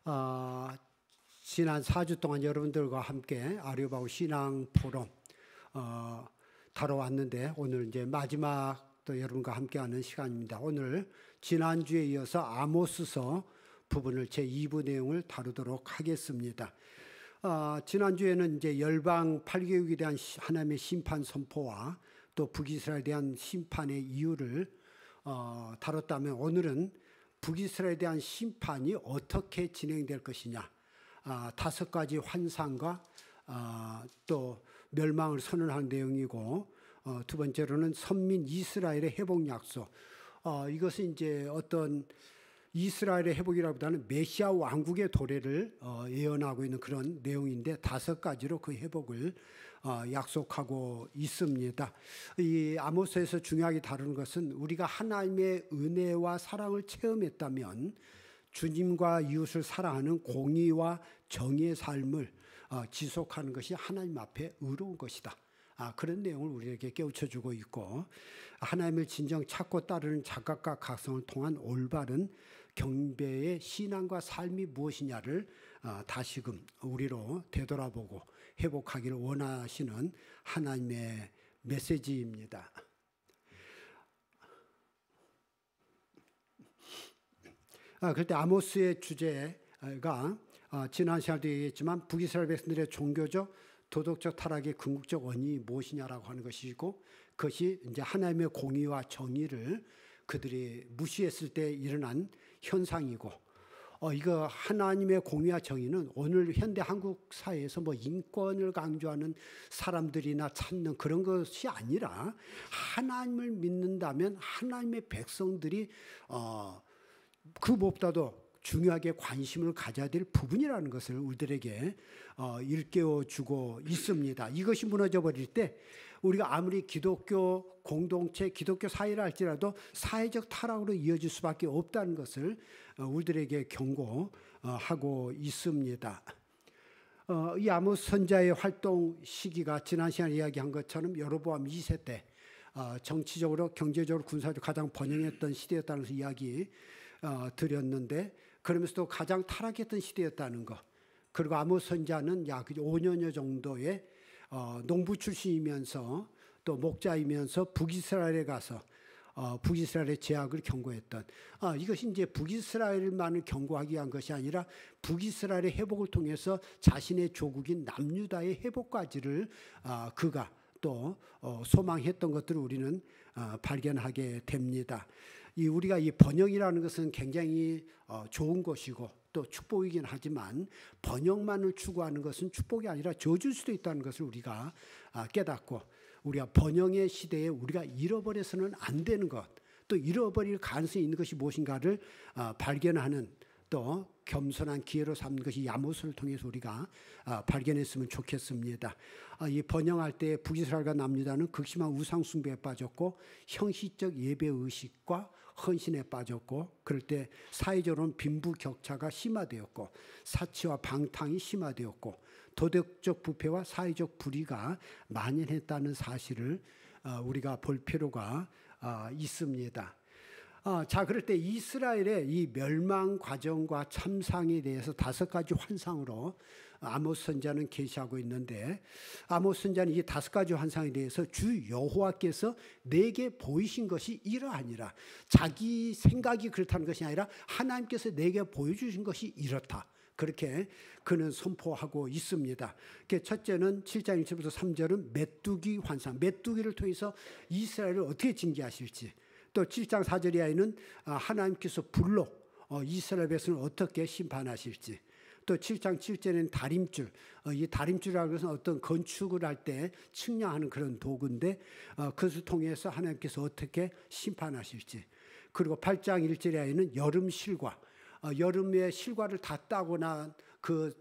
어, 지난 4주 동안 여러분들과 함께 아류바우 신앙 포럼 다뤄왔는데 오늘 이제 마지막 또 여러분과 함께하는 시간입니다. 오늘 지난주에 이어서 아모스서 부분을 제2부 내용을 다루도록 하겠습니다. 지난주에는 이제 열방 8개국에 대한 하나님의 심판 선포와 또 북이스라엘에 대한 심판의 이유를 다뤘다면 오늘은 북이스라엘에 대한 심판이 어떻게 진행될 것이냐, 5가지 환상과 또 멸망을 선언한 내용이고, 두 번째로는 선민 이스라엘의 회복 약속. 이것은 이제 어떤 이스라엘의 회복이라기보다는 메시아 왕국의 도래를 예언하고 있는 그런 내용인데 5가지로 그 회복을 약속하고 있습니다. 이 아모스에서 중요하게 다루는 것은 우리가 하나님의 은혜와 사랑을 체험했다면 주님과 이웃을 사랑하는 공의와 정의의 삶을 지속하는 것이 하나님 앞에 의로운 것이다. 그런 내용을 우리에게 깨우쳐주고 있고, 하나님을 진정 찾고 따르는 자각과 각성을 통한 올바른 경배의 신앙과 삶이 무엇이냐를 다시금 우리로 되돌아보고 회복하기를 원하시는 하나님의 메시지입니다. 그럴 때 아모스의 주제가 지난 시간에도 얘기했지만 북이스라엘 백성들의 종교적 도덕적 타락의 궁극적 원인이 무엇이냐라고 하는 것이고, 그것이 이제 하나님의 공의와 정의를 그들이 무시했을 때 일어난 현상이고, 이거 하나님의 공의와 정의는 오늘 현대 한국 사회에서 뭐 인권을 강조하는 사람들이나 찾는 그런 것이 아니라 하나님을 믿는다면 하나님의 백성들이 그 무엇보다도 중요하게 관심을 가져야 될 부분이라는 것을 우리들에게 일깨워주고 있습니다. 이것이 무너져 버릴 때 우리가 아무리 기독교 공동체, 기독교 사회라 할지라도 사회적 타락으로 이어질 수밖에 없다는 것을 우리들에게 경고하고 있습니다. 이 아모스 선지자의 활동 시기가 지난 시간에 이야기한 것처럼 여로보암 2세 때 정치적으로, 경제적으로, 군사적으로 가장 번영했던 시대였다는 것을 이야기 드렸는데, 그러면서도 가장 타락했던 시대였다는 것, 그리고 아모스 선지자는 약 5년여 정도의 농부 출신이면서 또 목자이면서 북이스라엘에 가서 북이스라엘의 제약을 경고했던, 이것이 이제 북이스라엘만을 경고하기 위한 것이 아니라 북이스라엘의 회복을 통해서 자신의 조국인 남유다의 회복까지를 그가 또 소망했던 것들을 우리는 발견하게 됩니다. 우리가 이 번영이라는 것은 굉장히 좋은 것이고 또 축복이긴 하지만 번영만을 추구하는 것은 축복이 아니라 저주일 수도 있다는 것을 우리가 깨닫고, 우리가 번영의 시대에 우리가 잃어버려서는 안 되는 것, 또 잃어버릴 가능성이 있는 것이 무엇인가를 발견하는 또 겸손한 기회로 삼는 것이 아모스를 통해서 우리가 발견했으면 좋겠습니다. 이 번영할 때 북이스라엘과 남유다는 극심한 우상 숭배에 빠졌고 형식적 예배 의식과 헌신에 빠졌고, 그럴 때 사회적으로는 빈부격차가 심화되었고 사치와 방탕이 심화되었고 도덕적 부패와 사회적 불의가 만연했다는 사실을 우리가 볼 필요가 있습니다. 자, 그럴 때 이스라엘의 이 멸망 과정과 참상에 대해서 5가지 환상으로 아모스 선지자는 계시하고 있는데, 아모스 선지자는 이 5가지 환상에 대해서 주 여호와께서 내게 보이신 것이 이러하니라, 자기 생각이 그렇다는 것이 아니라 하나님께서 내게 보여주신 것이 이렇다, 그렇게 그는 선포하고 있습니다. 첫째는 7장 1절부터 3절은 메뚜기 환상, 메뚜기를 통해서 이스라엘을 어떻게 징계하실지, 또 7장 4절 이하에는 하나님께서 불로 이스라엘 백성을 어떻게 심판하실지, 또 7장 7절에는 다림줄, 이 다림줄이라는 것은 어떤 건축을 할 때 측량하는 그런 도구인데 그것을 통해서 하나님께서 어떻게 심판하실지, 그리고 8장 1절 이하에는 여름 실과, 여름에 실과를 다 따거나 그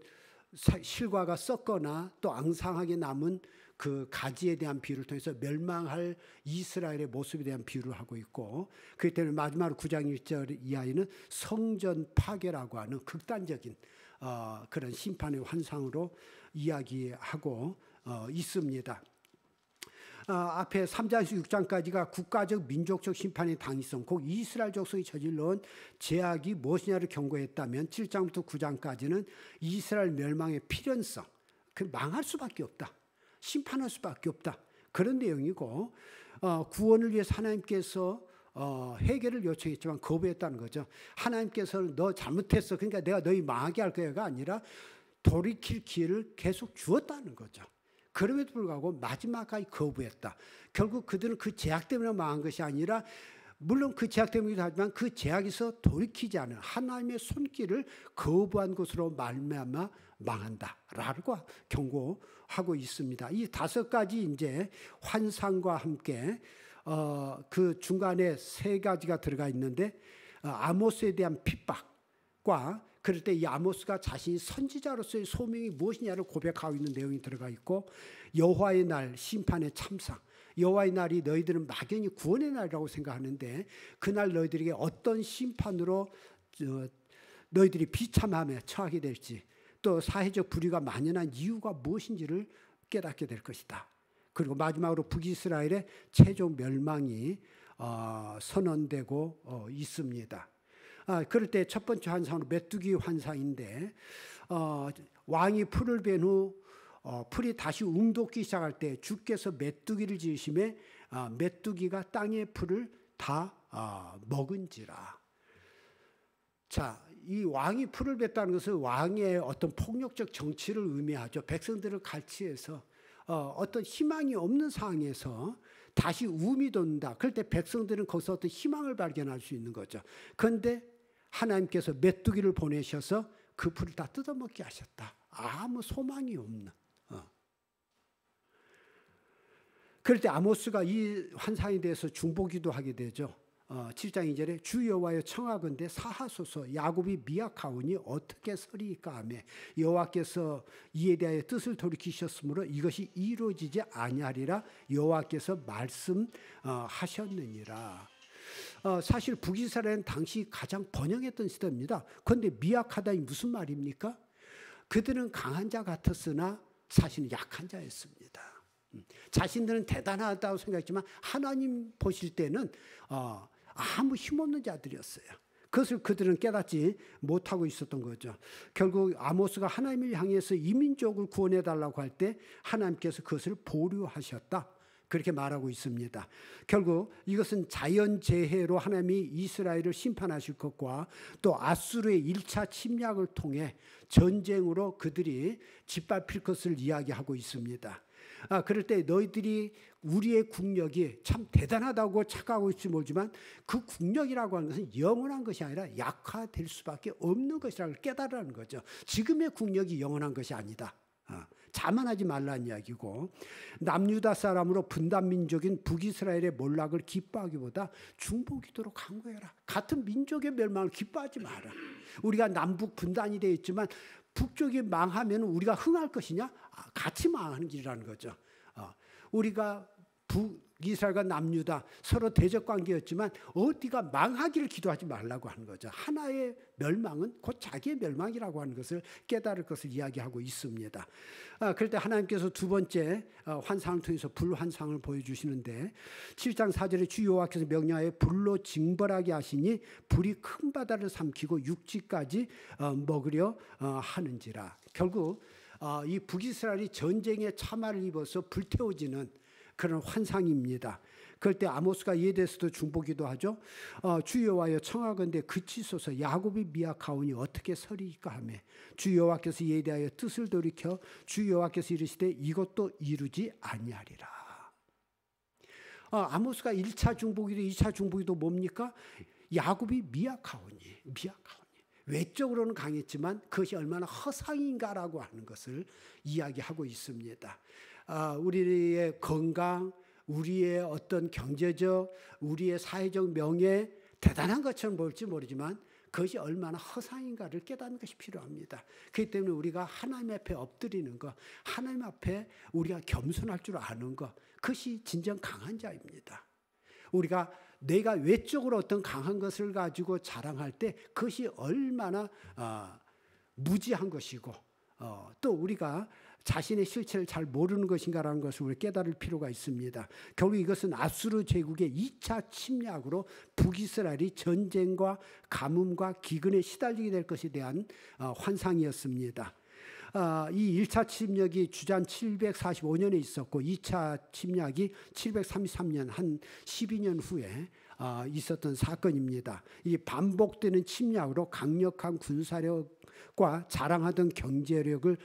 실과가 썩거나 또 앙상하게 남은 그 가지에 대한 비유를 통해서 멸망할 이스라엘의 모습에 대한 비유를 하고 있고, 그 때문에 마지막으로 9장 1절 이하에는 성전 파괴라고 하는 극단적인 그런 심판의 환상으로 이야기하고 있습니다. 앞에 3장에서 6장까지가 국가적 민족적 심판의 당위성, 곧 이스라엘 족속이 저질러온 죄악이 무엇이냐를 경고했다면 7장부터 9장까지는 이스라엘 멸망의 필연성, 그 망할 수밖에 없다. 심판할 수밖에 없다. 그런 내용이고 구원을 위해서 하나님께서 해결을 요청했지만 거부했다는 거죠. 하나님께서는 너 잘못했어, 그러니까 내가 너희 망하게 할 거야가 아니라 돌이킬 기회를 계속 주었다는 거죠. 그럼에도 불구하고 마지막까지 거부했다. 결국 그들은 그 죄악 때문에 망한 것이 아니라, 물론 그 죄악 때문이기도 하지만 그 죄악에서 돌이키지 않은 하나님의 손길을 거부한 것으로 말미암아 망한다라고 경고하고 있습니다. 이 5가지 이제 환상과 함께 그 중간에 3가지가 들어가 있는데, 아모스에 대한 핍박과, 그럴 때 이 아모스가 자신이 선지자로서의 소명이 무엇이냐를 고백하고 있는 내용이 들어가 있고, 여호와의 날 심판의 참상, 여호와의 날이 너희들은 막연히 구원의 날이라고 생각하는데 그날 너희들에게 어떤 심판으로 너희들이 비참함에 처하게 될지, 또 사회적 불의가 만연한 이유가 무엇인지를 깨닫게 될 것이다. 그리고 마지막으로 북이스라엘의 최종 멸망이 선언되고 있습니다. 그럴 때 첫 번째 환상은 메뚜기 환상인데, 왕이 풀을 벤 후 풀이 다시 움돋기 시작할 때 주께서 메뚜기를 지으심에 메뚜기가 땅의 풀을 다 먹은지라. 자, 이 왕이 풀을 뱉다는 것은 왕의 어떤 폭력적 정치를 의미하죠. 백성들을 갈취해서 어떤 희망이 없는 상황에서 다시 움이 돈다. 그럴 때 백성들은 거기서 어떤 희망을 발견할 수 있는 거죠. 그런데 하나님께서 메뚜기를 보내셔서 그 풀을 다 뜯어먹게 하셨다. 아무 소망이 없는. 그럴 때 아모스가 이 환상에 대해서 중보기도 하게 되죠. 7장 2절에 주 여호와여 청하건대 사하소서, 야곱이 미약하오니 어떻게 서리이까 하며 여호와께서 이에 대하여 뜻을 돌이키셨으므로 이것이 이루어지지 아니하리라 여호와께서 말씀하셨느니라. 사실 북이스라엘은 당시 가장 번영했던 시대입니다. 그런데 미약하다니 무슨 말입니까? 그들은 강한 자 같았으나 사실은 약한 자였습니다. 자신들은 대단하다고 생각했지만 하나님 보실 때는 아무 힘없는 자들이었어요. 그것을 그들은 깨닫지 못하고 있었던 거죠. 결국 아모스가 하나님을 향해서 이민족을 구원해달라고 할 때 하나님께서 그것을 보류하셨다. 그렇게 말하고 있습니다. 결국 이것은 자연재해로 하나님이 이스라엘을 심판하실 것과 또 아수르의 1차 침략을 통해 전쟁으로 그들이 짓밟힐 것을 이야기하고 있습니다. 그럴 때 너희들이 우리의 국력이 참 대단하다고 착각하고 있을지 모르지만 그 국력이라고 하는 것은 영원한 것이 아니라 약화될 수밖에 없는 것이라고 깨달으라는 거죠. 지금의 국력이 영원한 것이 아니다. 자만하지 말라는 이야기고, 남유다 사람으로 분단 민족인 북이스라엘의 몰락을 기뻐하기보다 중보기도로 간구해라. 같은 민족의 멸망을 기뻐하지 마라. 우리가 남북 분단이 되어 있지만 북쪽이 망하면 우리가 흥할 것이냐? 같이 망하는 길이라는 거죠. 우리가 북이스라엘과 남유다 서로 대적 관계였지만 어디가 망하기를 기도하지 말라고 하는 거죠. 하나의 멸망은 곧 자기의 멸망이라고 하는 것을 깨달을 것을 이야기하고 있습니다. 그럴 때 하나님께서 두 번째 환상을 통해서 불환상을 보여주시는데 7장 4절에 주 여호와께서 명령하여 불로 징벌하게 하시니 불이 큰 바다를 삼키고 육지까지 먹으려 하는지라. 결국 이 북이스라엘이 전쟁에 참화를 입어서 불태워지는 그런 환상입니다. 그럴 때 아모스가 이에 대해서도 중보기도 하죠. 주 여호와여 청하건대 그치소서, 야곱이 미약하오니 어떻게 서리이까 하며 주 여호와께서 이에 대하여 뜻을 돌이켜 주 여호와께서 이르시되 이것도 이루지 아니하리라. 아모스가 1차 중보기도 2차 중보기도 뭡니까? 야곱이 미약하오니. 외적으로는 강했지만 그것이 얼마나 허상인가라고 하는 것을 이야기하고 있습니다. 우리의 건강, 우리의 어떤 경제적, 우리의 사회적 명예, 대단한 것처럼 보일지 모르지만 그것이 얼마나 허상인가를 깨닫는 것이 필요합니다. 그렇기 때문에 우리가 하나님 앞에 엎드리는 것, 하나님 앞에 우리가 겸손할 줄 아는 것, 그것이 진정 강한 자입니다. 우리가 내가 외적으로 어떤 강한 것을 가지고 자랑할 때 그것이 얼마나 무지한 것이고 또 우리가 자신의 실체를 잘 모르는 것인가라는 것을 우리 깨달을 필요가 있습니다. 결국 이것은 아수르 제국의 2차 침략으로 북이스라엘이 전쟁과 가뭄과 기근에 시달리게 될 것에 대한 환상이었습니다. 이 1차 침략이 주전 745년에 있었고 2차 침략이 733년 한 12년 후에 있었던 사건입니다. 이 반복되는 침략으로 강력한 군사력과 자랑하던 경제력을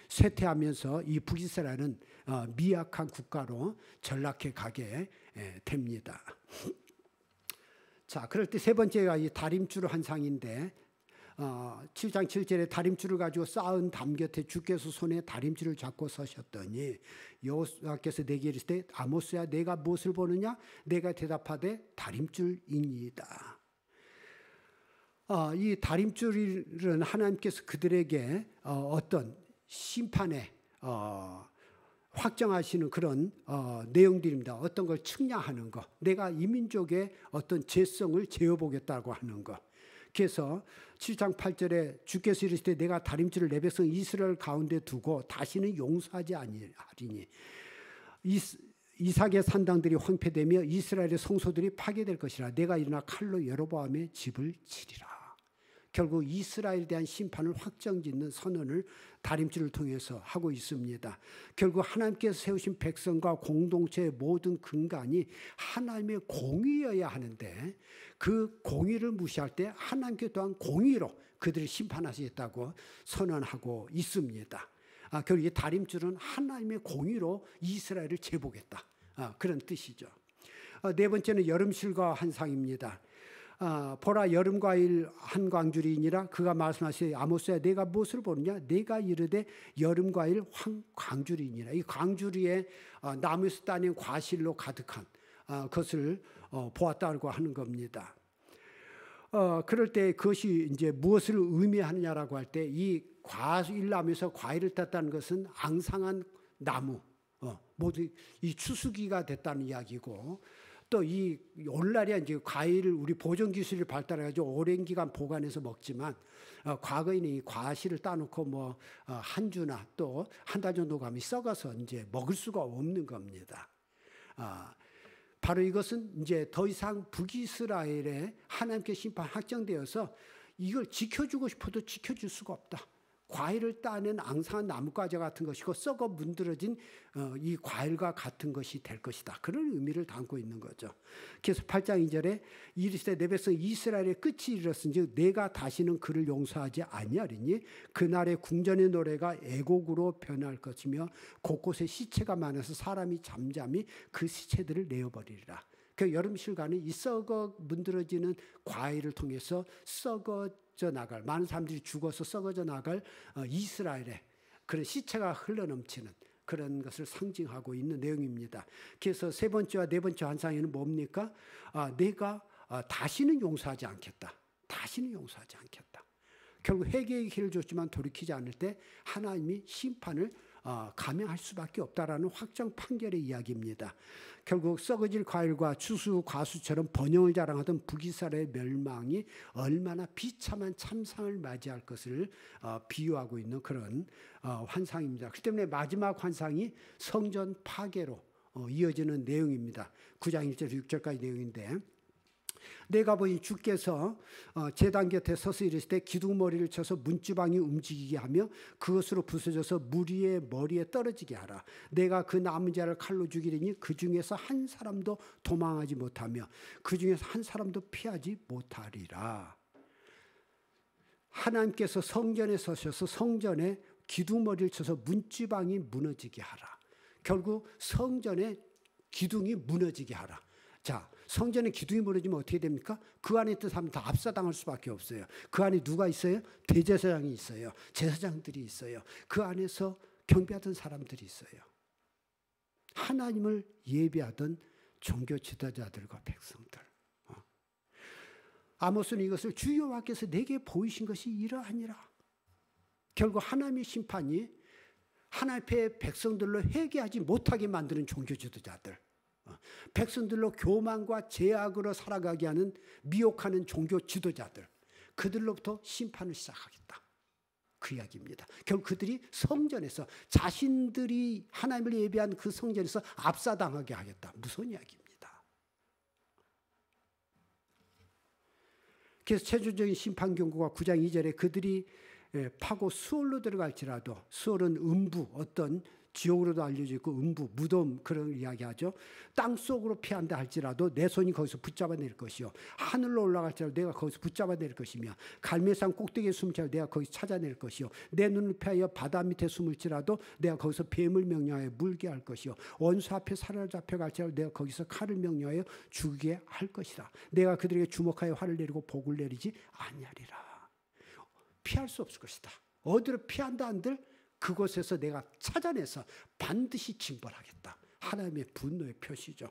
쇠퇴하면서 이 북이스라엘은 미약한 국가로 전락해 가게 됩니다. 자, 그럴 때 세 번째가 이 다림줄 환상인데 7장 7절에 다림줄을 가지고 쌓은 담 곁에 주께서 손에 다림줄을 잡고 서셨더니 여호와께서 내게 이르시되 아모스야 내가 무엇을 보느냐? 내가 대답하되 다림줄이니이다. 이 다림줄은 하나님께서 그들에게 어떤 심판에 확정하시는 그런 내용들입니다. 어떤 걸 측량하는 것, 내가 이 민족의 어떤 죄성을 재어보겠다고 하는 것. 그래서 7장 8절에 주께서 이르시되 내가 다림줄을 내 백성 이스라엘 가운데 두고 다시는 용서하지 아니하리니 이삭의 산당들이 황폐되며 이스라엘의 성소들이 파괴될 것이라. 내가 일어나 칼로 여로보암의 집을 치리라. 결국 이스라엘에 대한 심판을 확정짓는 선언을 다림줄을 통해서 하고 있습니다. 결국 하나님께서 세우신 백성과 공동체의 모든 근간이 하나님의 공의여야 하는데 그 공의를 무시할 때 하나님께 또한 공의로 그들을 심판하시겠다고 선언하고 있습니다. 결국 이 다림줄은 하나님의 공의로 이스라엘을 재보겠다. 그런 뜻이죠. 네 번째는 여름실과 환상입니다. 보라 여름과일 한 광주리니라. 그가 말씀하시되 아모스야 내가 무엇을 보느냐? 내가 이르되 여름과일 한 광주리니라. 이 광주리에 나무에서 따낸 과실로 가득한 것을 보았다고 하는 겁니다. 그럴 때 그것이 이제 무엇을 의미하느냐라고 할 때 이 과일나무에서 과일을 땄다는 것은 앙상한 나무, 모두 이 추수기가 됐다는 이야기고, 또 이 오늘날이야 이제 과일을 우리 보존 기술이 발달해가지고 오랜 기간 보관해서 먹지만 과거에는 이 과실을 따놓고 뭐 한 주나 또 한 달 정도 가면 썩어서 이제 먹을 수가 없는 겁니다. 바로 이것은 이제 더 이상 북이스라엘의 하나님께 심판 확정되어서 이걸 지켜주고 싶어도 지켜줄 수가 없다. 과일을 따낸 앙상한 나뭇가지 같은 것이고 썩어 문드러진 이 과일과 같은 것이 될 것이다. 그런 의미를 담고 있는 거죠. 그래서 8장 2절에 이르시되 내 백성 이스라엘의 끝이 이르렀은즉 내가 다시는 그를 용서하지 아니하리니 그날의 궁전의 노래가 애곡으로 변할 것이며 곳곳에 시체가 많아서 사람이 잠잠히 그 시체들을 내어버리리라. 그 여름실과는 이 썩어 문드러지는 과일을 통해서 썩어져 나갈, 많은 사람들이 죽어서 썩어져 나갈 이스라엘의 그런 시체가 흘러넘치는 그런 것을 상징하고 있는 내용입니다. 그래서 세 번째와 네 번째 환상에는 뭡니까? 내가 다시는 용서하지 않겠다. 다시는 용서하지 않겠다. 결국 회개의 기회를 줬지만 돌이키지 않을 때 하나님이 심판을 감행할 수밖에 없다라는 확정 판결의 이야기입니다. 결국 썩어질 과일과 추수 과수처럼 번영을 자랑하던 북이스라엘의 멸망이 얼마나 비참한 참상을 맞이할 것을 비유하고 있는 그런 환상입니다. 그렇기 때문에 마지막 환상이 성전 파괴로 이어지는 내용입니다. 9장 1절 6절까지 내용인데 내가 보니 주께서 제단 곁에 서서 이르시되 기둥머리를 쳐서 문지방이 움직이게 하며 그것으로 부서져서 무리의 머리에 떨어지게 하라. 내가 그 남은 자를 칼로 죽이리니 그 중에서 한 사람도 도망하지 못하며 그 중에서 한 사람도 피하지 못하리라. 하나님께서 성전에 서셔서 성전에 기둥머리를 쳐서 문지방이 무너지게 하라. 결국 성전의 기둥이 무너지게 하라. 자, 성전의 기둥이 무너지면 어떻게 됩니까? 그 안에 있던 사람은 다 압사당할 수밖에 없어요. 그 안에 누가 있어요? 대제사장이 있어요. 제사장들이 있어요. 그 안에서 경배하던 사람들이 있어요. 하나님을 예배하던 종교 지도자들과 백성들. 아모스는 이것을 주 여호와께서 내게 보이신 것이 이러하니라. 결국 하나님의 심판이 하나님 앞에 백성들로 회개하지 못하게 만드는 종교 지도자들, 백성들로 교만과 죄악으로 살아가게 하는 미혹하는 종교 지도자들, 그들로부터 심판을 시작하겠다. 그 그 이야기입니다. 결국 그들이 성전에서 자신들이 하나님을 예배한 그 성전에서 압사당하게 하겠다. 무서운 이야기입니다. 그래서 최종적인 심판 경고가 9장 2절에 그들이 파고 수월로 들어갈지라도, 수월은 음부, 어떤 지옥으로도 알려져 있고 음부, 무덤 그런 이야기하죠. 땅 속으로 피한다 할지라도 내 손이 거기서 붙잡아낼 것이요, 하늘로 올라갈지라도 내가 거기서 붙잡아낼 것이며, 갈매산 꼭대기에 숨을지라도 내가 거기서 찾아낼 것이요, 내 눈을 피하여 바다 밑에 숨을지라도 내가 거기서 뱀을 명령하여 물게 할 것이요, 원수 앞에 사로잡혀갈지라도 내가 거기서 칼을 명령하여 죽게 할 것이라. 내가 그들에게 주목하여 화를 내리고 복을 내리지 아니하리라. 피할 수 없을 것이다. 어디로 피한다 한들 그곳에서 내가 찾아내서 반드시 징벌하겠다. 하나님의 분노의 표시죠.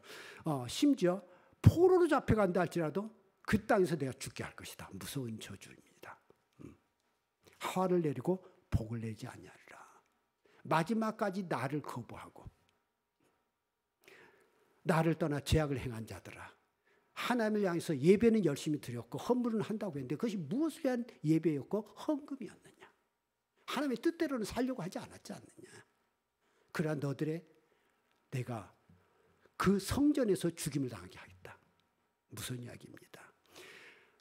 심지어 포로로 잡혀간다 할지라도 그 땅에서 내가 죽게 할 것이다. 무서운 저주입니다. 화를 내리고 복을 내지 아니하리라. 마지막까지 나를 거부하고 나를 떠나 죄악을 행한 자들아, 하나님을 향해서 예배는 열심히 드렸고 헌물은 한다고 했는데 그것이 무엇을 위한 예배였고 헌금이었느냐? 하나님의 뜻대로는 살려고 하지 않았지 않느냐? 그러나 너들의 내가 그 성전에서 죽임을 당하게 하겠다. 무슨 이야기입니다.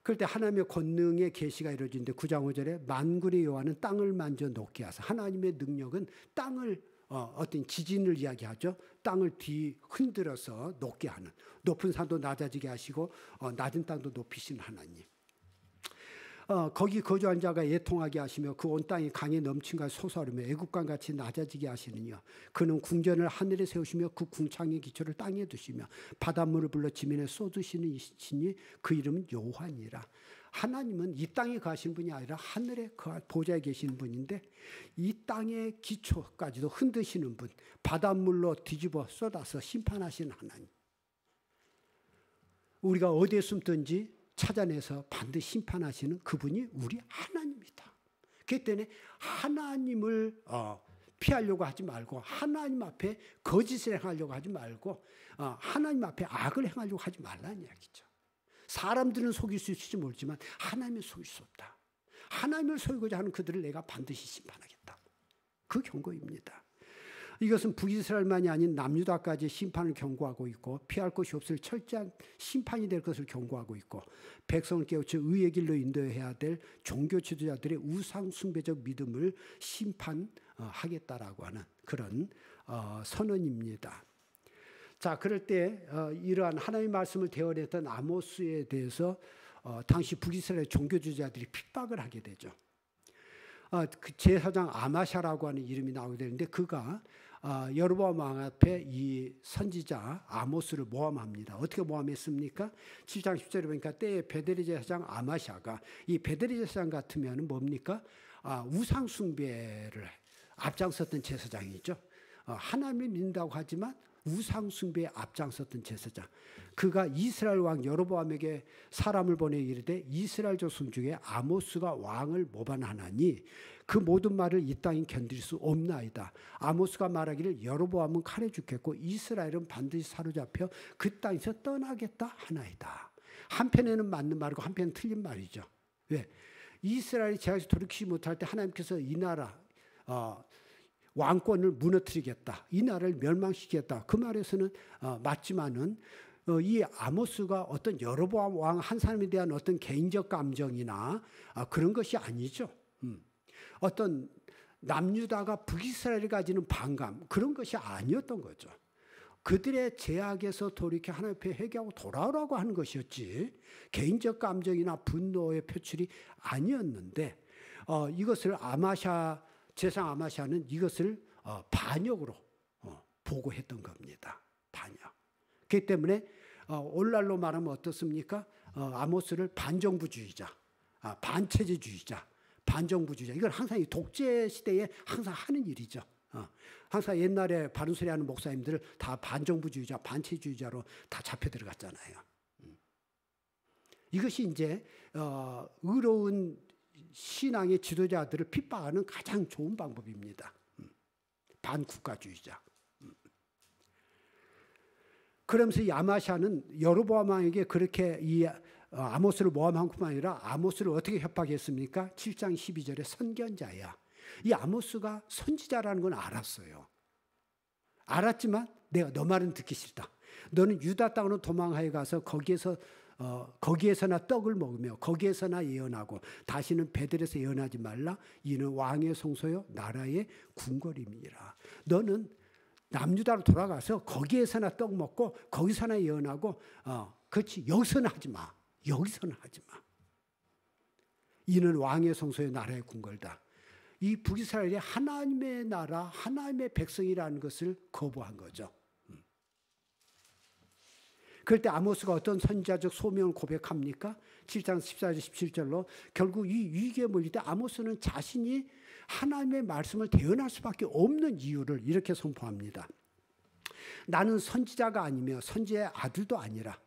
그럴 때 하나님의 권능의 계시가 이루어지는데 9장 5절에 만군의 여호와는 땅을 만져 녹게 하사. 하나님의 능력은 땅을 어떤 지진을 이야기하죠. 땅을 흔들어서 녹게 하는, 높은 산도 낮아지게 하시고 낮은 땅도 높이시는 하나님. 거기 거주한 자가 애통하게 하시며 그 온 땅이 강에 넘친가 솟아오르며 애국강 같이 낮아지게 하시느니요. 그는 궁전을 하늘에 세우시며 그 궁창의 기초를 땅에 두시며 바닷물을 불러 지면에 쏟으시는 이시니 그 이름은 여호와니라. 하나님은 이 땅에 가신 분이 아니라 하늘에 보좌에 계시는 분인데 이 땅의 기초까지도 흔드시는 분, 바닷물로 뒤집어 쏟아서 심판하시는 하나님. 우리가 어디에 숨든지 찾아내서 반드시 심판하시는 그분이 우리 하나님이다. 그렇기 때문에 하나님을 피하려고 하지 말고, 하나님 앞에 거짓을 행하려고 하지 말고, 하나님 앞에 악을 행하려고 하지 말라는 이야기죠. 사람들은 속일 수 있을지 모르지만 하나님을 속일 수 없다. 하나님을 속이고자 하는 그들을 내가 반드시 심판하겠다. 그 경고입니다. 이것은 북이스라엘만이 아닌 남유다까지 심판을 경고하고 있고 피할 곳이 없을 철저한 심판이 될 것을 경고하고 있고 백성을 깨우쳐 의의 길로 인도해야 될 종교 지도자들의 우상 숭배적 믿음을 심판하겠다라고 하는 그런 선언입니다. 자, 그럴 때 이러한 하나님의 말씀을 대언했던 아모스에 대해서 당시 북이스라엘 종교 지도자들이 핍박을 하게 되죠. 그 제사장 아마샤라고 하는 이름이 나오게 되는데 그가 여로보암 왕 앞에 이 선지자 아모스를 모함합니다. 어떻게 모함했습니까? 7장 10절에 보니까 때에 베델리 제사장 아마샤가, 이 베델리 제사장 같으면 뭡니까? 우상 숭배를 앞장섰던 제사장이죠. 하나님을 믿는다고 하지만 우상 숭배에 앞장섰던 제사장. 그가 이스라엘 왕 여로보암에게 사람을 보내 이르되 이스라엘 조손 중에 아모스가 왕을 모반하나니 그 모든 말을 이 땅이 견딜 수 없나이다. 아모스가 말하기를 여로보암은 칼에 죽겠고 이스라엘은 반드시 사로잡혀 그 땅에서 떠나겠다 하나이다. 한편에는 맞는 말이고 한편은 틀린 말이죠. 왜? 이스라엘이 제각에서 돌이키지 못할 때 하나님께서 이 나라 왕권을 무너뜨리겠다, 이 나라를 멸망시키겠다, 그 말에서는 맞지만은 이 아모스가 어떤 여로보암 왕 한 사람에 대한 어떤 개인적 감정이나 그런 것이 아니죠. 어떤 남유다가 북이스라엘이 가지는 반감, 그런 것이 아니었던 거죠. 그들의 죄악에서 돌이켜 하나님 앞에 회개하고 돌아오라고 하는 것이었지 개인적 감정이나 분노의 표출이 아니었는데 이것을 제사장 아마샤는 이것을 반역으로 보고했던 겁니다. 반역. 그렇기 때문에 오늘날로 말하면 어떻습니까? 아모스를 반정부주의자, 반체제주의자, 반정부주의자. 이걸 항상 이 독재 시대에 항상 하는 일이죠. 항상 옛날에 바른 소리 하는 목사님들을 다 반정부주의자, 반체제주의자로 다 잡혀 들어갔잖아요. 이것이 이제 의로운 신앙의 지도자들을 핍박하는 가장 좋은 방법입니다. 반국가주의자. 그러면서 이 아마샤는 여로보암 왕에게 그렇게 이 아모스를 모함한 뿐만 아니라 아모스를 어떻게 협박했습니까? 7장 12절에 선견자야. 이 아모스가 선지자라는 건 알았어요. 알았지만 내가 너 말은 듣기 싫다. 너는 유다 땅으로 도망하여 가서 거기에서나 떡을 먹으며 거기에서나 예언하고 다시는 베들에서 예언하지 말라. 이는 왕의 성소요 나라의 궁궐임이라. 너는 남유다로 돌아가서 거기에서나 떡 먹고 거기서나 예언하고 그렇지 여기서는 하지 마. 여기서는 하지 마. 이는 왕의 성소요 나라의 궁궐이다. 이 북이스라엘이 하나님의 나라, 하나님의 백성이라는 것을 거부한 거죠. 그럴 때 아모스가 어떤 선지자적 소명을 고백합니까? 7장 14절 17절로 결국 이 위기에 몰릴 때 아모스는 자신이 하나님의 말씀을 대언할 수밖에 없는 이유를 이렇게 선포합니다. 나는 선지자가 아니며 선지자의 아들도 아니라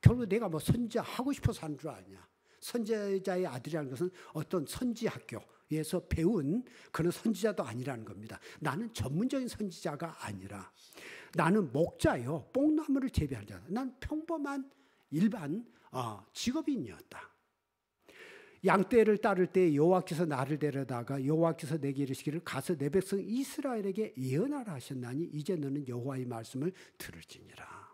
결국 내가 뭐 선지자 하고 싶어서 하는 줄 아냐. 선지자의 아들이라는 것은 어떤 선지 학교에서 배운 그런 선지자도 아니라는 겁니다. 나는 전문적인 선지자가 아니라 나는 목자요. 뽕나무를 재배하는 자다. 난 평범한 일반 직업인이었다. 양떼를 따를 때 여호와께서 나를 데려다가 여호와께서 내게 이르시기를 가서 내 백성 이스라엘에게 예언하라 하셨나니 이제 너는 여호와의 말씀을 들을지니라.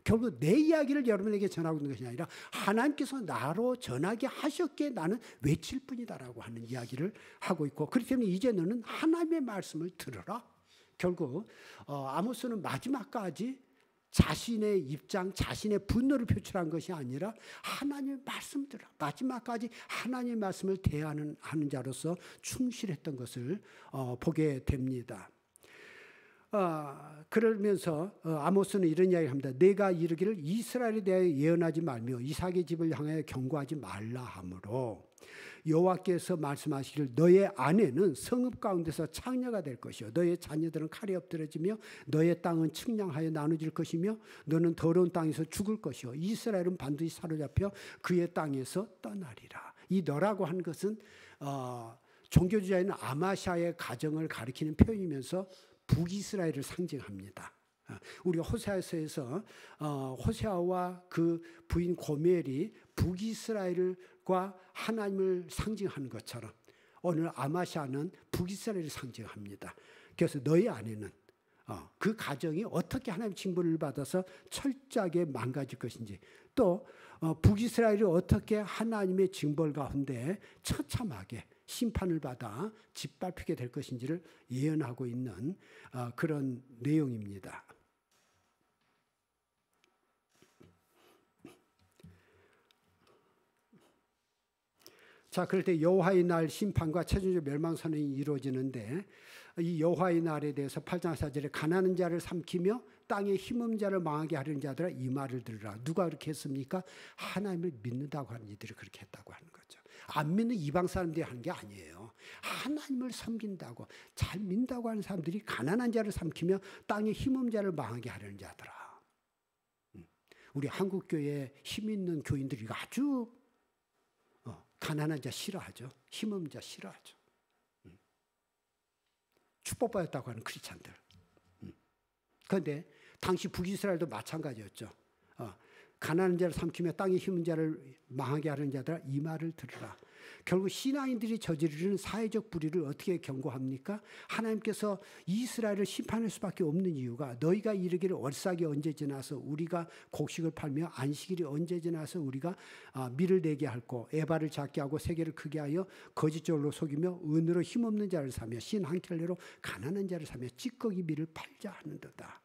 결국 내 이야기를 여러분에게 전하고 있는 것이 아니라 하나님께서 나로 전하게 하셨기에 나는 외칠 뿐이다라고 하는 이야기를 하고 있고 그렇기 때문에 이제 너는 하나님의 말씀을 들어라. 결국 아모스는 마지막까지 자신의 입장, 자신의 분노를 표출한 것이 아니라 하나님의 말씀을 들어 마지막까지 하나님의 말씀을 대하는 자로서 충실했던 것을 보게 됩니다. 그러면서 아모스는 이런 이야기를 합니다. 내가 이르기를 이스라엘에 대하여 예언하지 말며 이삭의 집을 향하여 경고하지 말라 하므로 여호와께서 말씀하시기를 너의 아내는 성읍 가운데서 창녀가 될 것이요 너의 자녀들은 칼에 엎드러지며 너의 땅은 측량하여 나눠질 것이며 너는 더러운 땅에서 죽을 것이요 이스라엘은 반드시 사로잡혀 그의 땅에서 떠나리라. 이 너라고 한 것은 종교주의자인 아마샤의 가정을 가리키는 표현이면서 북이스라엘을 상징합니다. 우리가 호세아서에서 호세아와 그 부인 고멜이 북이스라엘과 하나님을 상징하는 것처럼 오늘 아마샤는 북이스라엘을 상징합니다. 그래서 너희 아내는 그 가정이 어떻게 하나님의 징벌을 받아서 철저하게 망가질 것인지 또 북이스라엘이 어떻게 하나님의 징벌 가운데 처참하게 심판을 받아 짓밟히게 될 것인지를 예언하고 있는 그런 내용입니다. 자, 그럴 때 여호와의 날 심판과 최종적 멸망 선언이 이루어지는데 이 여호와의 날에 대해서 8장 4절에 가난한 자를 삼키며 땅에 힘없는 자를 망하게 하려는 자들아 이 말을 들으라. 누가 그렇게 했습니까? 하나님을 믿는다고 하는 이들이 그렇게 했다고 하는 거죠. 안 믿는 이방 사람들이 하는 게 아니에요. 하나님을 섬긴다고 잘 믿는다고 하는 사람들이 가난한 자를 삼키며 땅에 힘없는 자를 망하게 하려는 자들아. 우리 한국교회에 힘 있는 교인들이 아주 가난한 자 싫어하죠. 힘없는 자 싫어하죠. 축복받았다고 하는 크리스찬들. 그런데 당시 북이스라엘도 마찬가지였죠. 가난한 자를 삼키며 땅에 힘은 자를 망하게 하는 자들아 이 말을 들으라. 결국 신앙인들이 저지르는 사회적 불의를 어떻게 경고합니까? 하나님께서 이스라엘을 심판할 수밖에 없는 이유가 너희가 이르기를 월삭이 언제 지나서 우리가 곡식을 팔며 안식일이 언제 지나서 우리가 밀을 내게 할고 에바를 작게 하고 세계를 크게 하여 거짓적으로 속이며 은으로 힘없는 자를 사며 신앙텔레로 가난한 자를 사며 찌꺼기 밀을 팔자 하는도다.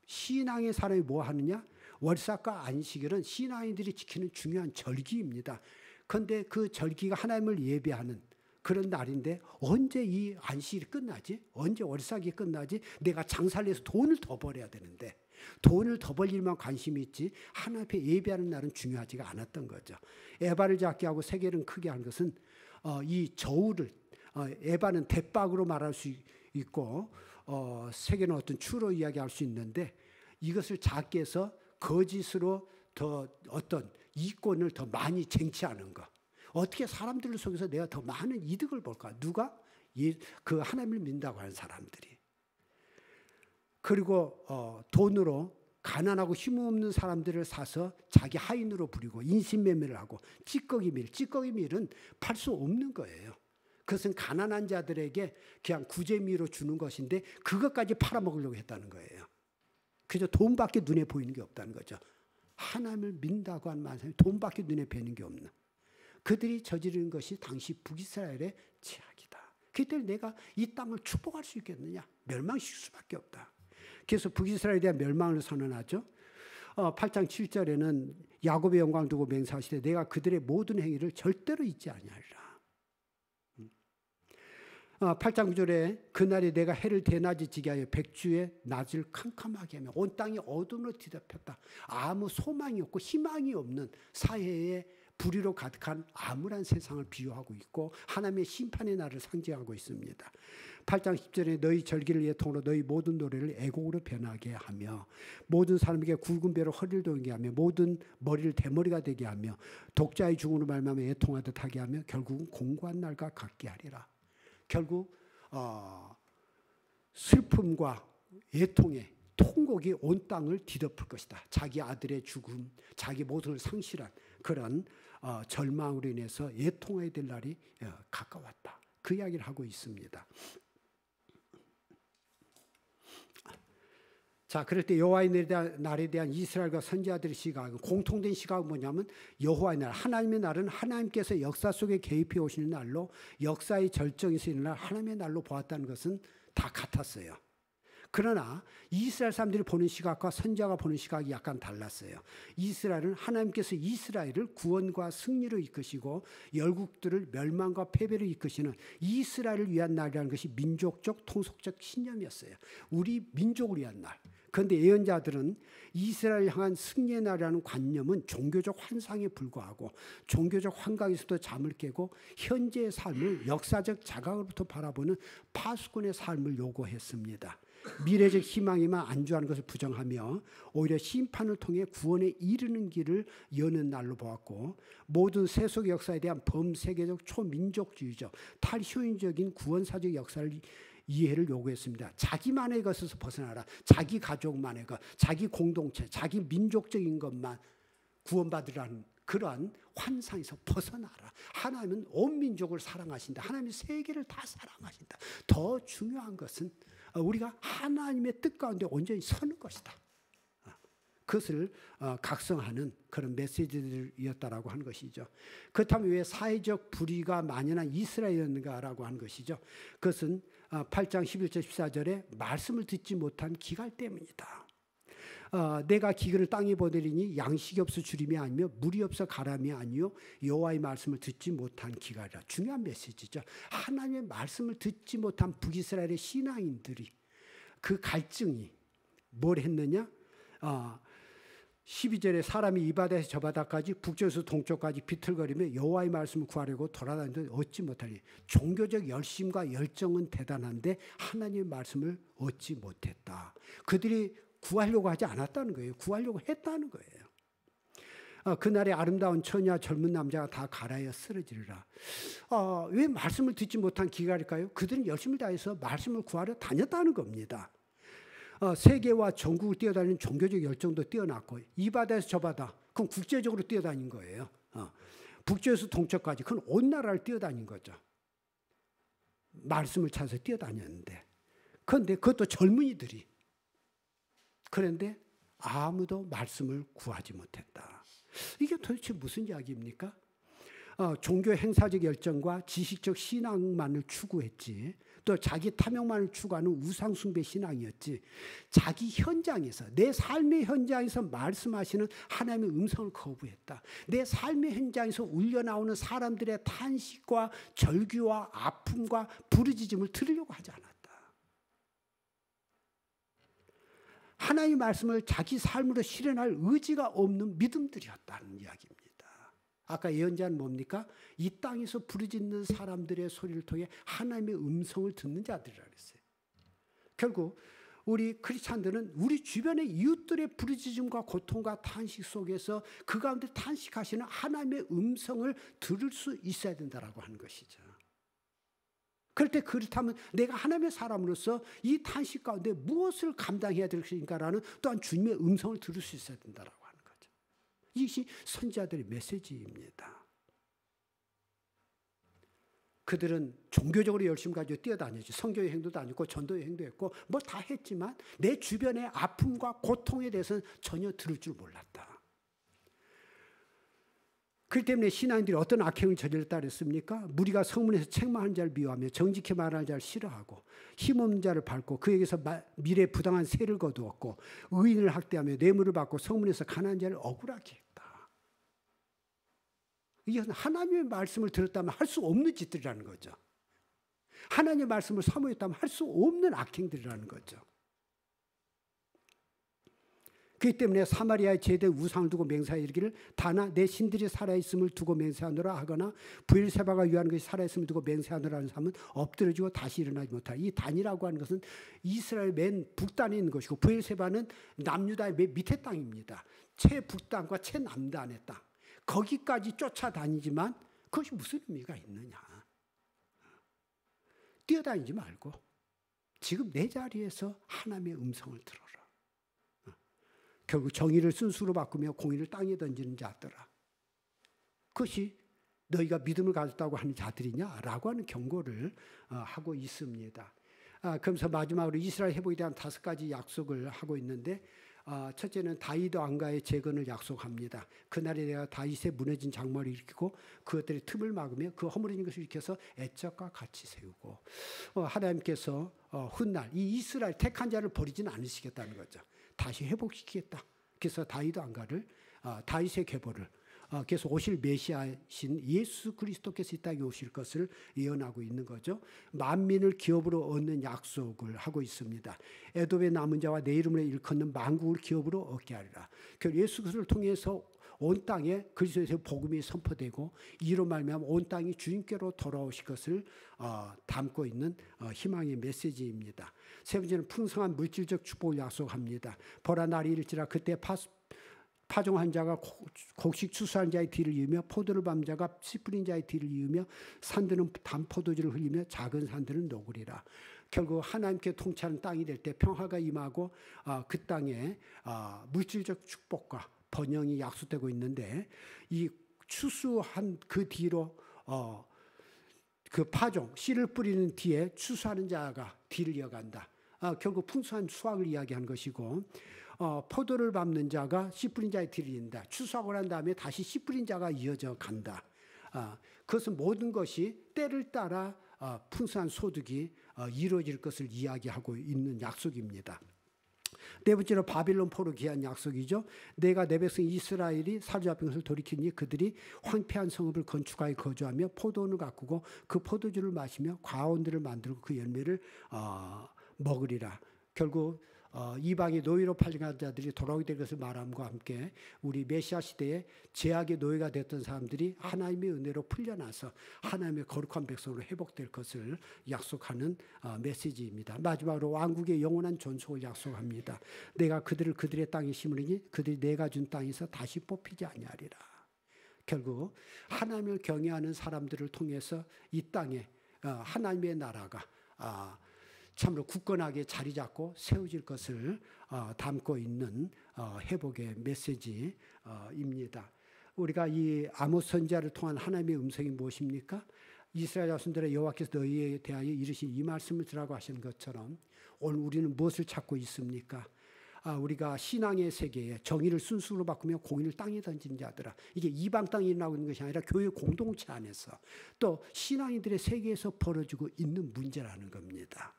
신앙의 사람이 뭐 하느냐? 월삭과 안식일은 신앙인들이 지키는 중요한 절기입니다. 그런데 그 절기가 하나님을 예배하는 그런 날인데 언제 이 안식일이 끝나지? 언제 월삭이 끝나지? 내가 장사를 해서 돈을 더 벌어야 되는데 돈을 더 벌 일만 관심이 있지 하나님 앞에 예배하는 날은 중요하지가 않았던 거죠. 에바를 작게 하고 세계를 크게 한 것은 이 저울을 에바는 대박으로 말할 수 있고 세계는 어떤 추로 이야기할 수 있는데 이것을 작게 해서 거짓으로 더 어떤 이권을 더 많이 쟁취하는 것. 어떻게 사람들을 속여서 내가 더 많은 이득을 볼까? 누가? 그 하나님을 믿는다고 하는 사람들이. 그리고 돈으로 가난하고 힘없는 사람들을 사서 자기 하인으로 부리고 인신매매를 하고 찌꺼기밀은 팔 수 없는 거예요. 그것은 가난한 자들에게 그냥 구제미로 주는 것인데 그것까지 팔아먹으려고 했다는 거예요. 그저 돈밖에 눈에 보이는 게 없다는 거죠. 하나님을 믿는다고 하는 말씀이 돈밖에 눈에 뵈는 게 없는. 그들이 저지르는 것이 당시 북이스라엘의 죄악이다. 그때 내가 이 땅을 축복할 수 있겠느냐? 멸망시킬 수밖에 없다. 그래서 북이스라엘에 대한 멸망을 선언하죠. 8장 7절에는 야곱의 영광 두고 맹세하시되 내가 그들의 모든 행위를 절대로 잊지 아니하리라. 8장 9절에 그날에 내가 해를 대낮에 지게 하여 백주의 낮을 캄캄하게 하며 온 땅이 어둠으로 뒤덮였다. 아무 소망이 없고 희망이 없는 사회에 불의로 가득한 암울한 세상을 비유하고 있고 하나님의 심판의 날을 상징하고 있습니다. 8장 10절에 너희 절기를 예통으로 너희 모든 노래를 애곡으로 변하게 하며 모든 사람에게 굵은 배로 허리를 돌게 하며 모든 머리를 대머리가 되게 하며 독자의 중으로 말미암아 애통하듯 하게 하며 결국은 공고한 날과 같게 하리라. 결국 슬픔과 애통의 통곡이 온 땅을 뒤덮을 것이다. 자기 아들의 죽음, 자기 모든 걸 상실한 그런 절망으로 인해서 애통해야 될 날이 가까웠다. 그 이야기를 하고 있습니다. 자, 그럴 때 여호와의 날에 대한 이스라엘과 선지자들의 시각, 공통된 시각은 뭐냐면 여호와의 날, 하나님의 날은 하나님께서 역사 속에 개입해 오시는 날로 역사의 절정이 있는 날, 하나님의 날로 보았다는 것은 다 같았어요. 그러나 이스라엘 사람들이 보는 시각과 선지자가 보는 시각이 약간 달랐어요. 이스라엘은 하나님께서 이스라엘을 구원과 승리로 이끄시고 열국들을 멸망과 패배로 이끄시는 이스라엘을 위한 날이라는 것이 민족적 통속적 신념이었어요. 우리 민족을 위한 날. 그런데 예언자들은 이스라엘 향한 승리의 날이라는 관념은 종교적 환상에 불과하고 종교적 환각에서도 잠을 깨고 현재의 삶을 역사적 자각으로부터 바라보는 파수꾼의 삶을 요구했습니다. 미래적 희망에만 안주하는 것을 부정하며 오히려 심판을 통해 구원에 이르는 길을 여는 날로 보았고 모든 세속 역사에 대한 범세계적 초민족주의적 탈효인적인 구원사적 역사를 이해를 요구했습니다. 자기만의 것에서 벗어나라. 자기 가족만의 것, 자기 공동체, 자기 민족적인 것만 구원받으라는 그러한 환상에서 벗어나라. 하나님은 온 민족을 사랑하신다. 하나님은 세계를 다 사랑하신다. 더 중요한 것은 우리가 하나님의 뜻 가운데 온전히 서는 것이다. 그것을 각성하는 그런 메시지들이었다라고 하는 것이죠. 그렇다면 왜 사회적 불의가 만연한 이스라엘이었는가라고 하는 것이죠. 그것은 8장 11절 14절에 말씀을 듣지 못한 기갈 때문이다. 내가 기근을 땅에 보내리니 양식이 없어 주림이 아니며 물이 없어 가람이 아니요 여호와의 말씀을 듣지 못한 기갈이라. 중요한 메시지죠. 하나님의 말씀을 듣지 못한 북이스라엘의 신앙인들이 그 갈증이 뭘 했느냐? 12절에 사람이 이 바다에서 저 바다까지 북쪽에서 동쪽까지 비틀거리며 여호와의 말씀을 구하려고 돌아다니는데 얻지 못하니. 종교적 열심과 열정은 대단한데 하나님의 말씀을 얻지 못했다. 그들이 구하려고 하지 않았다는 거예요. 구하려고 했다는 거예요. 그날에 아름다운 처녀와 젊은 남자가 다 가라여 쓰러지리라. 왜 말씀을 듣지 못한 기갈일까요? 그들은 열심을 다해서 말씀을 구하려 다녔다는 겁니다. 세계와 전국을 뛰어다니는 종교적 열정도 뛰어났고 이 바다에서 저 바다, 그럼 국제적으로 뛰어다닌 거예요. 북쪽에서 동쪽까지, 그건 온 나라를 뛰어다닌 거죠. 말씀을 찾아서 뛰어다녔는데, 그런데 그것도 젊은이들이. 그런데 아무도 말씀을 구하지 못했다. 이게 도대체 무슨 이야기입니까? 종교 행사적 열정과 지식적 신앙만을 추구했지, 또 자기 탐욕만을 추구하는 우상숭배 신앙이었지, 자기 현장에서, 내 삶의 현장에서 말씀하시는 하나님의 음성을 거부했다. 내 삶의 현장에서 울려나오는 사람들의 탄식과 절규와 아픔과 부르짖음을 들으려고 하지 않았다. 하나님의 말씀을 자기 삶으로 실현할 의지가 없는 믿음들이었다는 이야기입니다. 아까 예언자는 뭡니까? 이 땅에서 부르짖는 사람들의 소리를 통해 하나님의 음성을 듣는 자들이라고 했어요. 결국 우리 크리스찬들은 우리 주변의 이웃들의 부르짖음과 고통과 탄식 속에서 그 가운데 탄식하시는 하나님의 음성을 들을 수 있어야 된다라고 하는 것이죠. 그럴 때 그렇다면 내가 하나님의 사람으로서 이 탄식 가운데 무엇을 감당해야 될 것인가라는 또한 주님의 음성을 들을 수 있어야 된다라고 하는 거죠. 이것이 선지자들의 메시지입니다. 그들은 종교적으로 열심히 가지고 뛰어다녔지. 성교의 행도도 아니고 전도의 행도했고 뭐 다 했지만 내 주변의 아픔과 고통에 대해서는 전혀 들을 줄 몰랐다. 그렇기 때문에 신앙인들이 어떤 악행을 저질렀다 그랬습니까? 무리가 성문에서 책망하는 자를 미워하며 정직히 말하는 자를 싫어하고 힘없는 자를 밟고 그에게서 미래 부당한 세를 거두었고 의인을 학대하며 뇌물을 받고 성문에서 가난한 자를 억울하게 했다. 이게 하나님의 말씀을 들었다면 할 수 없는 짓들이라는 거죠. 하나님의 말씀을 사모했다면 할 수 없는 악행들이라는 거죠. 그렇기 때문에 사마리아의 제대 우상을 두고 맹세하여 이르기를 다나 내 신들이 살아있음을 두고 맹세하노라 하거나 브엘세바가 유하는 것이 살아있음을 두고 맹세하노라 하는 사람은 엎드러지고 다시 일어나지 못하라. 이 단이라고 하는 것은 이스라엘 맨 북단에 있는 것이고 브엘세바는 남유다의 맨 밑에 땅입니다. 최북단과 최남단의 땅. 거기까지 쫓아다니지만 그것이 무슨 의미가 있느냐. 뛰어다니지 말고 지금 내 자리에서 하나님의 음성을 들어라. 결국 정의를 순수로 바꾸며 공의를 땅에 던지는 자들아. 그것이 너희가 믿음을 가졌다고 하는 자들이냐라고 하는 경고를 하고 있습니다. 그러면서 마지막으로 이스라엘 회복에 대한 5가지 약속을 하고 있는데 첫째는 다윗 왕가의 재건을 약속합니다. 그날에 내가 다윗의 무너진 장막을 일으키고 그것들의 틈을 막으며 그 허물어진 것을 일으켜서 애적과 같이 세우고 하나님께서 훗날 이 이스라엘 택한 자를 버리지는 않으시겠다는 거죠. 다시 회복시키겠다. 그래서 다윗 왕가를 다윗의 계보를 그래서 오실 메시아신 예수 그리스도께서 이 땅에 오실 것을 예언하고 있는 거죠. 만민을 기업으로 얻는 약속을 하고 있습니다. 에돔의 남은 자와 내 이름으로 일컫는 만국을 기업으로 얻게 하리라. 예수 그리스도를 통해서 온 땅에 그리스도의 복음이 선포되고 이로 말미암아 온 땅이 주님께로 돌아오실 것을 담고 있는 희망의 메시지입니다. 세 번째는 풍성한 물질적 축복을 약속합니다. 보라 날이 이를지라 그때 파종한 자가 곡식 추수한 자의 뒤를 이으며 포도를 밟는 자가 씨 뿌린 자의 뒤를 이으며 산들은 단포도주를 흘리며 작은 산들은 녹으리라. 결국 하나님께 통치하는 땅이 될 때 평화가 임하고 그 땅에 물질적 축복과 번영이 약속되고 있는데 이 추수한 그 뒤로 그 파종 씨를 뿌리는 뒤에 추수하는 자가 뒤를 이어간다. 결국 풍성한 수확을 이야기하는 것이고 포도를 밟는 자가 씨 뿌린 자의 뒤를 이은다. 추수하고 난 다음에 다시 씨 뿌린 자가 이어져 간다. 그것은 모든 것이 때를 따라 풍성한 소득이 이루어질 것을 이야기하고 있는 약속입니다. 네 번째로 바빌론 포로 귀한 약속이죠. 내가 내 백성 이스라엘이 사로잡힌 것을 돌이키니 그들이 황폐한 성읍을 건축하여 거주하며 포도원을 가꾸고 그 포도주를 마시며 과원들을 만들고 그 열매를 먹으리라. 결국 이방의 노예로 팔린 자들이 돌아오게 될 것을 말함과 함께 우리 메시아 시대에 죄악의 노예가 됐던 사람들이 하나님의 은혜로 풀려나서 하나님의 거룩한 백성으로 회복될 것을 약속하는 메시지입니다. 마지막으로 왕국의 영원한 존속을 약속합니다. 내가 그들을 그들의 땅에 심으리니 그들이 내가 준 땅에서 다시 뽑히지 아니하리라. 결국 하나님을 경외하는 사람들을 통해서 이 땅에 하나님의 나라가 참으로 굳건하게 자리 잡고 세워질 것을 담고 있는 회복의 메시지입니다. 우리가 이 아모스 선지자를 통한 하나님의 음성이 무엇입니까? 이스라엘 자손들의 여호와께서 너희에 대하여 이르신 이 말씀을 들으라고 하신 것처럼 오늘 우리는 무엇을 찾고 있습니까? 우리가 신앙의 세계에 정의를 순수로 바꾸며 공의를 땅에 던진 자들아. 이게 이방 땅에 일어나고 있는 것이 아니라 교회 공동체 안에서 또 신앙인들의 세계에서 벌어지고 있는 문제라는 겁니다.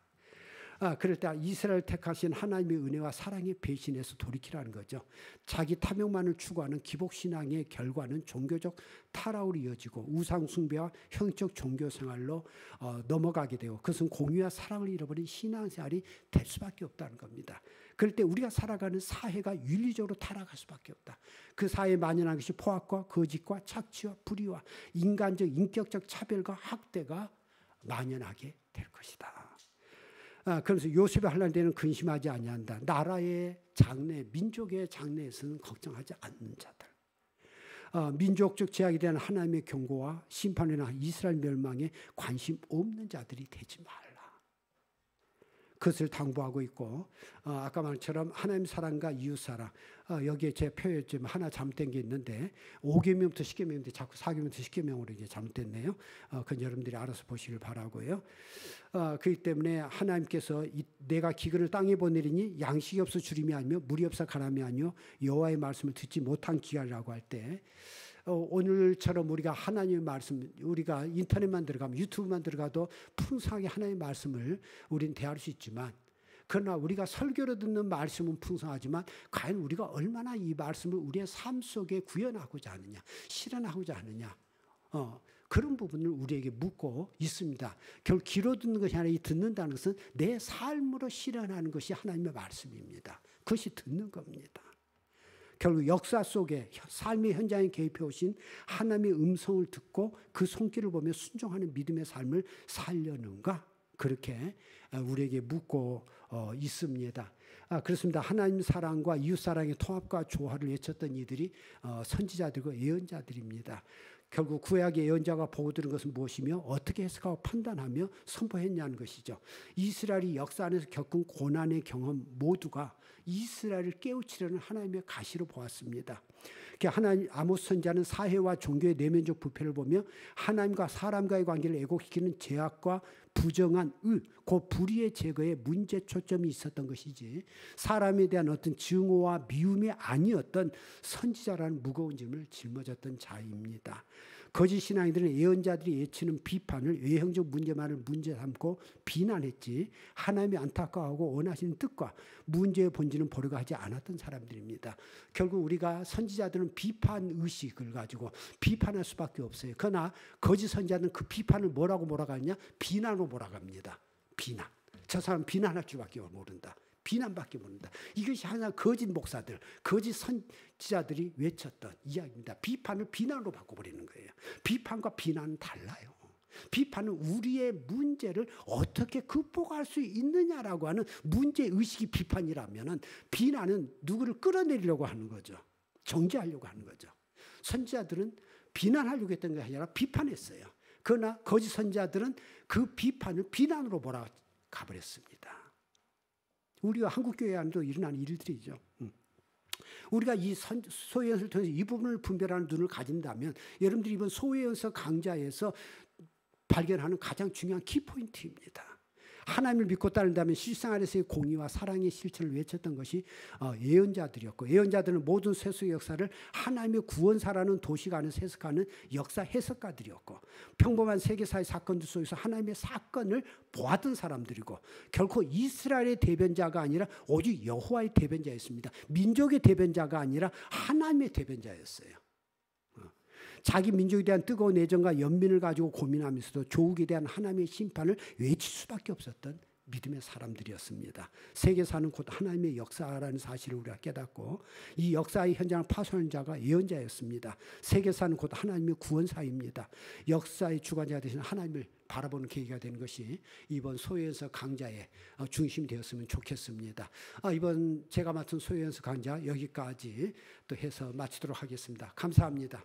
그럴 때 이스라엘 택하신 하나님의 은혜와 사랑의 배신에서 돌이키라는 거죠. 자기 탐욕만을 추구하는 기복신앙의 결과는 종교적 타락으로 이어지고 우상숭배와 형적 종교생활로 넘어가게 되고 그것은 공의와 사랑을 잃어버린 신앙생활이 될 수밖에 없다는 겁니다. 그럴 때 우리가 살아가는 사회가 윤리적으로 타락할 수밖에 없다. 그 사회에 만연한 것이 포악과 거짓과 착취와 불의와 인간적 인격적 차별과 학대가 만연하게 될 것이다. 그래서 요셉의 환난 때는 근심하지 아니한다. 나라의 장래, 민족의 장래에서는 걱정하지 않는 자들. 민족적 제약에 대한 하나님의 경고와 심판이나 이스라엘 멸망에 관심 없는 자들이 되지 말라. 그것을 당부하고 있고 아까 말처럼 하나님 사랑과 이웃 사랑 여기에 제 표에 좀 하나 잘못된 게 있는데 5계명부터 10계명인데 자꾸 4계명부터 10계명으로 이게 잘못됐네요. 그건 여러분들이 알아서 보시길 바라고요. 그렇기 때문에 하나님께서 내가 기근을 땅에 보내리니 양식이 없어 주림이 아니며 물이 없어 가람이 아니요 여호와의 말씀을 듣지 못한 기갈이라고 할 때 오늘처럼 우리가 하나님의 말씀 우리가 인터넷만 들어가면 유튜브만 들어가도 풍성하게 하나님의 말씀을 우리는 대할 수 있지만 그러나 우리가 설교로 듣는 말씀은 풍성하지만 과연 우리가 얼마나 이 말씀을 우리의 삶 속에 구현하고자 하느냐 실현하고자 하느냐 그런 부분을 우리에게 묻고 있습니다. 결국 귀로 듣는 것이 아니라 이 듣는다는 것은 내 삶으로 실현하는 것이 하나님의 말씀입니다. 그것이 듣는 겁니다. 결국 역사 속에 삶의 현장에 개입해 오신 하나님의 음성을 듣고 그 손길을 보며 순종하는 믿음의 삶을 살려는가 그렇게 우리에게 묻고 있습니다. 그렇습니다. 하나님 사랑과 이웃 사랑의 통합과 조화를 외쳤던 이들이 선지자들과 예언자들입니다. 결국 구약의 예언자가 보고 들은 것은 무엇이며 어떻게 해석하고 판단하며 선포했냐는 것이죠. 이스라엘이 역사 안에서 겪은 고난의 경험 모두가 이스라엘을 깨우치려는 하나님의 가시로 보았습니다. 하나님 아모스 선지자는 사회와 종교의 내면적 부패를 보며 하나님과 사람과의 관계를 왜곡시키는 죄악과 부정한 그 불의의 제거에 문제 초점이 있었던 것이지 사람에 대한 어떤 증오와 미움이 아니었던 선지자라는 무거운 짐을 짊어졌던 자입니다. 거짓 신앙이들은 예언자들이 예치는 비판을 외형적 문제만을 문제 삼고 비난했지 하나님이 안타까워하고 원하시는 뜻과 문제의 본질은 보려고 하지 않았던 사람들입니다. 결국 우리가 선지자들은 비판 의식을 가지고 비판할 수밖에 없어요. 그러나 거짓 선지자는 그 비판을 뭐라고 몰아가느냐? 비난으로 몰아갑니다. 비난. 저 사람 비난할 줄밖에 모른다. 비난밖에 모른다. 이것이 항상 거짓 목사들, 거짓 선지자들이 외쳤던 이야기입니다. 비판을 비난으로 바꿔버리는 거예요. 비판과 비난은 달라요. 비판은 우리의 문제를 어떻게 극복할 수 있느냐라고 하는 문제의식이 비판이라면 비난은 누구를 끌어내리려고 하는 거죠. 정죄하려고 하는 거죠. 선지자들은 비난하려고 했던 게 아니라 비판했어요. 그러나 거짓 선지자들은 그 비판을 비난으로 몰아가버렸습니다. 우리가 한국교회 안에도 일어나는 일들이죠. 우리가 이 소위연설을 통해서 이 부분을 분별하는 눈을 가진다면 여러분들이 이번 소위연설 강좌에서 발견하는 가장 중요한 키포인트입니다. 하나님을 믿고 따른다면 실생활에서의 공의와 사랑의 실천을 외쳤던 것이 예언자들이었고 예언자들은 모든 세속의 역사를 하나님의 구원사라는 도시가 안에서 해석하는 역사 해석가들이었고 평범한 세계사의 사건들 속에서 하나님의 사건을 보았던 사람들이고 결코 이스라엘의 대변자가 아니라 오직 여호와의 대변자였습니다. 민족의 대변자가 아니라 하나님의 대변자였어요. 자기 민족에 대한 뜨거운 애정과 연민을 가지고 고민하면서도 조국에 대한 하나님의 심판을 외칠 수밖에 없었던 믿음의 사람들이었습니다. 세계사는 곧 하나님의 역사라는 사실을 우리가 깨닫고 이 역사의 현장을 파손한 자가 예언자였습니다. 세계사는 곧 하나님의 구원사입니다. 역사의 주관자가 되신 하나님을 바라보는 계기가 되는 것이 이번 소위연설 강좌의 중심이 되었으면 좋겠습니다. 이번 제가 맡은 소위연설 강좌 여기까지 또 해서 마치도록 하겠습니다. 감사합니다.